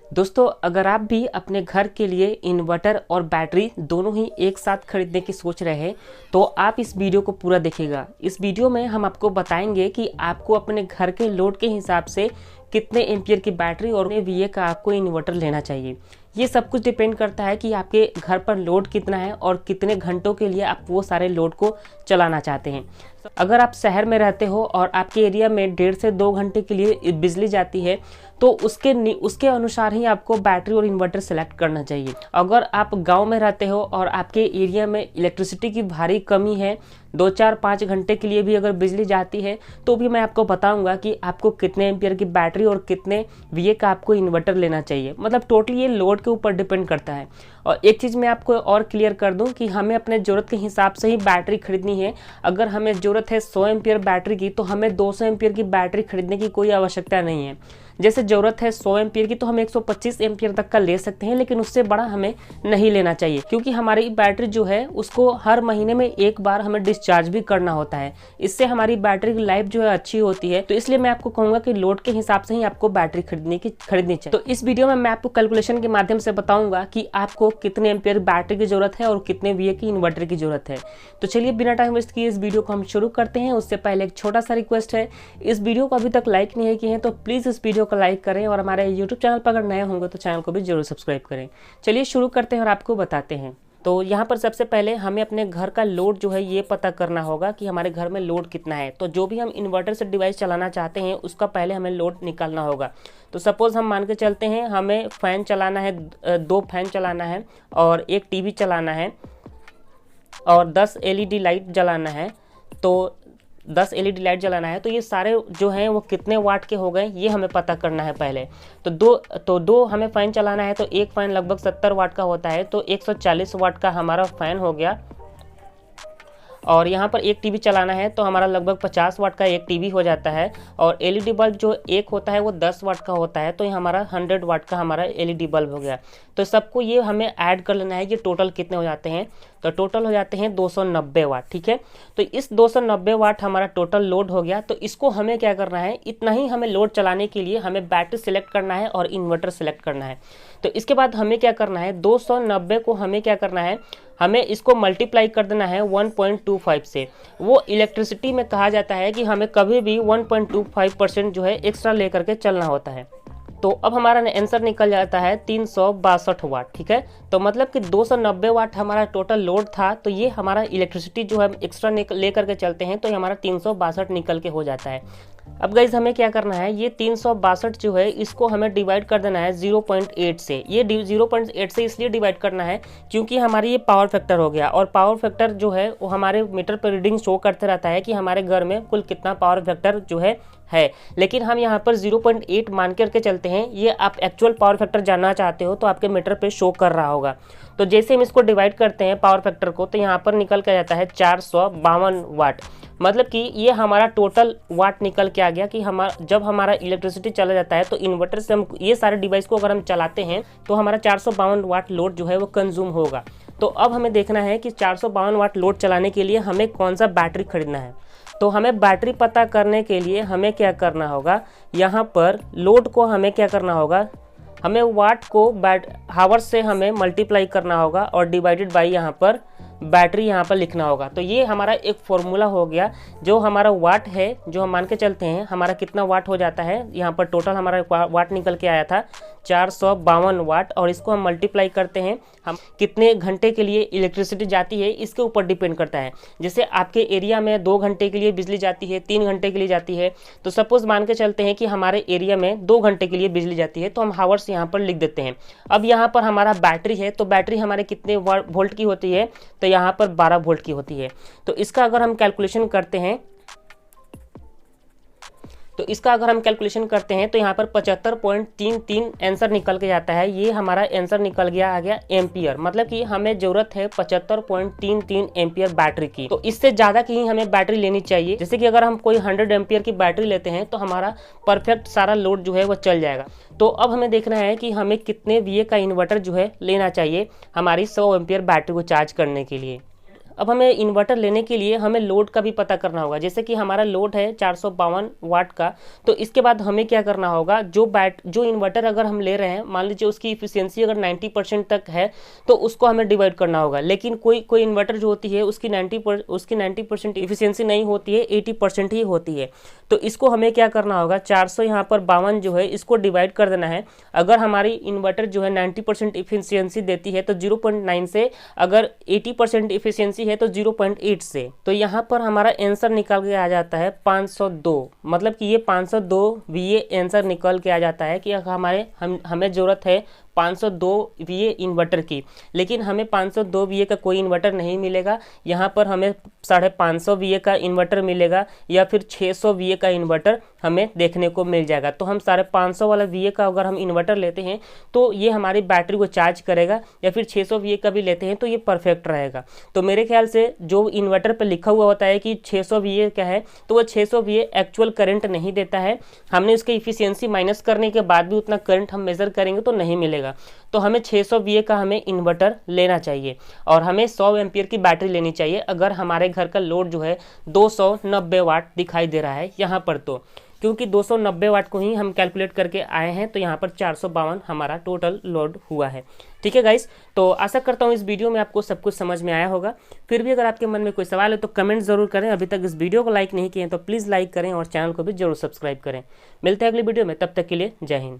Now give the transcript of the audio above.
दोस्तों, अगर आप भी अपने घर के लिए इन्वर्टर और बैटरी दोनों ही एक साथ खरीदने की सोच रहे हैं तो आप इस वीडियो को पूरा देखिएगा। इस वीडियो में हम आपको बताएंगे कि आपको अपने घर के लोड के हिसाब से कितने एम्पियर की बैटरी और वीए का आपको इन्वर्टर लेना चाहिए। ये सब कुछ डिपेंड करता है कि आपके घर पर लोड कितना है और कितने घंटों के लिए आप वो सारे लोड को चलाना चाहते हैं। अगर आप शहर में रहते हो और आपके एरिया में 1.5 से 2 घंटे के लिए बिजली जाती है तो उसके अनुसार ही आपको बैटरी और इन्वर्टर सेलेक्ट करना चाहिए। अगर आप गांव में रहते हो और आपके एरिया में इलेक्ट्रिसिटी की भारी कमी है, 2, 4, 5 घंटे के लिए भी अगर बिजली जाती है तो भी मैं आपको बताऊंगा कि आपको कितने एम्पियर की बैटरी और कितने वीए का आपको इन्वर्टर लेना चाहिए। मतलब टोटली ये लोड के ऊपर डिपेंड करता है। और एक चीज़ मैं आपको और क्लियर कर दूं कि हमें अपने ज़रूरत के हिसाब से ही बैटरी खरीदनी है। अगर हमें ज़रूरत है 100 एम्पियर बैटरी की तो हमें 200 एम्पियर की बैटरी खरीदने की कोई आवश्यकता नहीं है। जैसे ज़रूरत है 100 एम्पियर की तो हम 125 एम्पियर तक का ले सकते हैं, लेकिन उससे बड़ा हमें नहीं लेना चाहिए क्योंकि हमारी बैटरी जो है उसको हर महीने में एक बार हमें डिस्चार्ज भी करना होता है। इससे हमारी बैटरी की लाइफ जो है अच्छी होती है। तो इसलिए मैं आपको कहूँगा कि लोड के हिसाब से ही आपको बैटरी खरीदनी चाहिए। तो इस वीडियो में मैं आपको कैलकुलेशन के माध्यम से बताऊंगा कि आपको कितने एम्पियर बैटरी की जरूरत है और कितने वीए की इन्वर्टर की जरूरत है। तो चलिए बिना टाइम वेस्ट किए इस वीडियो को हम शुरू करते हैं। उससे पहले एक छोटा सा रिक्वेस्ट है, इस वीडियो को अभी तक लाइक नहीं किए हैं तो प्लीज़ इस वीडियो को लाइक करें और हमारे यूट्यूब चैनल पर अगर नए होंगे तो चैनल को भी जरूर सब्सक्राइब करें। चलिए शुरू करते हैं और आपको बताते हैं। तो यहाँ पर सबसे पहले हमें अपने घर का लोड जो है ये पता करना होगा कि हमारे घर में लोड कितना है। तो जो भी हम इन्वर्टर से डिवाइस चलाना चाहते हैं उसका पहले हमें लोड निकालना होगा। तो सपोज़ हम मान के चलते हैं हमें फ़ैन चलाना है, 2 फैन चलाना है और 1 टीवी चलाना है और 10 एलईडी लाइट जलाना है। तो 10 एलईडी लाइट जलाना है तो ये सारे जो हैं वो कितने वाट के हो गए ये हमें पता करना है पहले। तो दो हमें फ़ैन चलाना है तो एक फ़ैन लगभग 70 वाट का होता है, तो 140 वाट का हमारा फ़ैन हो गया। और यहाँ पर एक टीवी चलाना है तो हमारा लगभग 50 वाट का एक टीवी हो जाता है। और एलईडी बल्ब जो एक होता है वो 10 वाट का होता है, तो ये हमारा 100 वाट का हमारा एलईडी बल्ब हो गया। तो सबको ये हमें ऐड कर लेना है कि टोटल कितने हो जाते हैं। तो टोटल हो जाते हैं 290 वाट। ठीक है, तो इस 290 वाट हमारा टोटल लोड हो गया। तो इसको हमें क्या करना है, इतना ही हमें लोड चलाने के लिए हमें बैटरी सेलेक्ट करना है और इन्वर्टर सेलेक्ट करना है। तो इसके बाद हमें क्या करना है, 290 को हमें क्या करना है, हमें इसको मल्टीप्लाई कर देना है 1.25 से। वो इलेक्ट्रिसिटी में कहा जाता है कि हमें कभी भी 1.25% जो है एक्स्ट्रा लेकर के चलना होता है। तो अब हमारा आंसर निकल जाता है 362 वाट। ठीक है, तो मतलब कि 290 वाट हमारा टोटल लोड था, तो ये हमारा इलेक्ट्रिसिटी जो है एक्स्ट्रा लेकर के चलते हैं तो ये हमारा 362 निकल के हो जाता है। अब गाइज हमें क्या करना है, ये 362 जो है इसको हमें डिवाइड कर देना है 0.8 से। ये 0.8 से इसलिए डिवाइड करना है क्योंकि हमारी ये पावर फैक्टर हो गया और पावर फैक्टर जो है वो हमारे मीटर पर रीडिंग शो करते रहता है कि हमारे घर में कुल कितना पावर फैक्टर जो है। लेकिन हम यहाँ पर 0.8 मान करके चलते हैं। ये आप एक्चुअल पावर फैक्टर जानना चाहते हो तो आपके मीटर पे शो कर रहा होगा। तो जैसे हम इसको डिवाइड करते हैं पावर फैक्टर को तो यहाँ पर निकल के जाता है 452 वाट। मतलब कि ये हमारा टोटल वाट निकल के आ गया कि जब हमारा इलेक्ट्रिसिटी चला जाता है तो इन्वर्टर से हम ये सारे डिवाइस को अगर हम चलाते हैं तो हमारा 452 वाट लोड जो है वो कंज्यूम होगा। तो अब हमें देखना है कि 452 वाट लोड चलाने के लिए हमें कौन सा बैटरी खरीदना है। तो हमें बैटरी पता करने के लिए हमें क्या करना होगा, यहाँ पर लोड को हमें क्या करना होगा, हमें वाट को हावर से हमें मल्टीप्लाई करना होगा और डिवाइडेड बाई यहाँ पर बैटरी यहाँ पर लिखना होगा। तो ये हमारा एक फॉर्मूला हो गया। जो हमारा वाट है जो हम मान के चलते हैं हमारा कितना वाट हो जाता है, यहाँ पर टोटल हमारा वाट निकल के आया था 452 वाट। और इसको हम मल्टीप्लाई करते हैं हम कितने घंटे के लिए इलेक्ट्रिसिटी जाती है इसके ऊपर डिपेंड करता है। जैसे आपके एरिया में 2 घंटे के लिए बिजली जाती है, 3 घंटे के लिए जाती है, तो सपोज मान के चलते हैं कि हमारे एरिया में 2 घंटे के लिए बिजली जाती है तो हम हावर्स यहाँ पर लिख देते हैं। अब यहाँ पर हमारा बैटरी है तो बैटरी हमारे कितने वोल्ट की होती है, तो यहाँ पर 12 वोल्ट की होती है। तो इसका अगर हम कैलकुलेशन करते हैं तो यहाँ पर 75.33 आंसर निकल के जाता है। ये हमारा आंसर निकल गया आ गया एम्पियर। मतलब कि हमें जरूरत है 75.33 एम्पियर बैटरी की। तो इससे ज़्यादा की ही हमें बैटरी लेनी चाहिए। जैसे कि अगर हम कोई 100 एम्पियर की बैटरी लेते हैं तो हमारा परफेक्ट सारा लोड जो है वो चल जाएगा। तो अब हमें देखना है कि हमें कितने वीए का इन्वर्टर जो है लेना चाहिए हमारी 100 एम्पियर बैटरी को चार्ज करने के लिए। अब हमें इन्वर्टर लेने के लिए हमें लोड का भी पता करना होगा। जैसे कि हमारा लोड है 452 वाट का, तो इसके बाद हमें क्या करना होगा, जो इन्वर्टर अगर हम ले रहे हैं, मान लीजिए उसकी इफिशियंसी अगर 90% तक है तो उसको हमें डिवाइड करना होगा। लेकिन कोई इन्वर्टर जो होती है उसकी 90% इफिशियंसी नहीं होती है, 80% ही होती है। तो इसको हमें क्या करना होगा, 400 यहाँ पर 52 जो है इसको डिवाइड कर देना है। अगर हमारी इन्वर्टर जो है 90% इफिशियंसी देती है तो 0.9 से, अगर 80% इफिशियंसी है तो 0.8 से। तो यहाँ पर हमारा आंसर निकल के आ जाता है 502। मतलब कि ये 502 VA आंसर निकल के आ जाता है कि हमें ज़रूरत है 502 VA इन्वर्टर की। लेकिन हमें 502 VA का कोई इन्वर्टर नहीं मिलेगा। यहाँ पर हमें 550 VA का इन्वर्टर मिलेगा या फिर 600 VA का इन्वर्टर हमें देखने को मिल जाएगा। तो हम 550 वाला VA का अगर हम इन्वर्टर लेते हैं तो ये हमारी बैटरी को चार्ज करेगा, या फिर 600 VA का भी लेते हैं तो ये परफेक्ट रहेगा। तो मेरे ख्याल से जो इन्वर्टर पर लिखा हुआ होता है कि 600 VA का है, तो वो 600 VA एक्चुअल करंट नहीं देता है। हमने उसकी इफिशियंसी माइनस करने के बाद भी उतना करंट हम मेजर करेंगे तो नहीं मिलेगा। तो हमें 600 VA का हमें इन्वर्टर लेना चाहिए और हमें 100 एम्पियर की बैटरी लेनी चाहिए अगर हमारे घर का लोड जो है 290 वाट दिखाई दे रहा है यहाँ पर। तो क्योंकि 290 वाट को ही हम कैलकुलेट करके आए हैं तो यहाँ पर 452 हमारा टोटल लोड हुआ है। ठीक है गाइस, तो आशा करता हूँ इस वीडियो में आपको सब कुछ समझ में आया होगा। फिर भी अगर आपके मन में कोई सवाल है तो कमेंट जरूर करें। अभी तक इस वीडियो को लाइक नहीं किए तो प्लीज़ लाइक करें और चैनल को भी जरूर सब्सक्राइब करें। मिलते हैं अगली वीडियो में, तब तक के लिए जय हिंद।